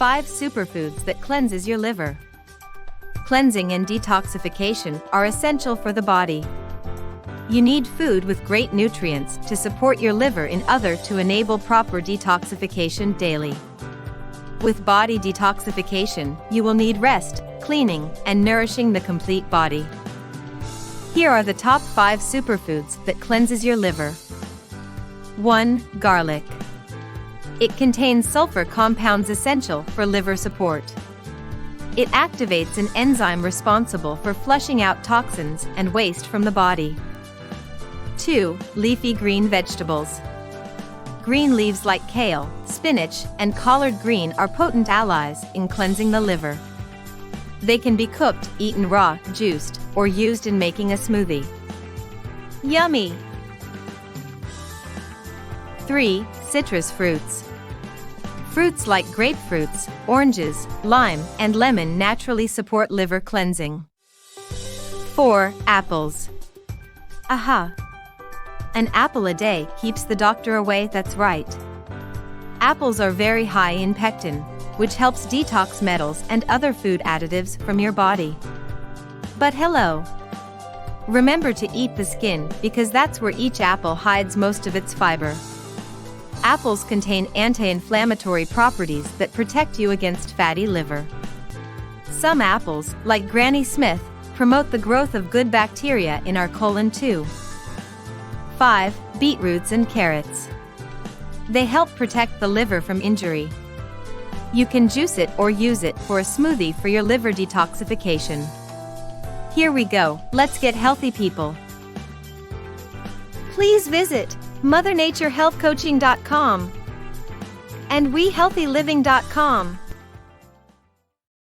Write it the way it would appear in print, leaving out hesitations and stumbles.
5 superfoods that cleanses your liver. Cleansing and detoxification are essential for the body. You need food with great nutrients to support your liver in order to enable proper detoxification daily. With body detoxification, you will need rest, cleaning, and nourishing the complete body. Here are the top 5 superfoods that cleanses your liver. 1. Garlic. It contains sulfur compounds essential for liver support. It activates an enzyme responsible for flushing out toxins and waste from the body. 2. Leafy green vegetables. Green leaves like kale, spinach, and collard green are potent allies in cleansing the liver. They can be cooked, eaten raw, juiced, or used in making a smoothie. Yummy! 3. Citrus fruits. Fruits like grapefruits, oranges, lime, and lemon naturally support liver cleansing. 4. Apples. Aha! An apple a day keeps the doctor away, that's right. Apples are very high in pectin, which helps detox metals and other food additives from your body. But hello! Remember to eat the skin because that's where each apple hides most of its fiber. Apples contain anti-inflammatory properties that protect you against fatty liver. Some apples, like Granny Smith, promote the growth of good bacteria in our colon too. 5. Beetroots and carrots. They help protect the liver from injury. You can juice it or use it for a smoothie for your liver detoxification. Here we go, let's get healthy, people. Please visit mothernaturehealthcoaching.com and wehealthyliving.com.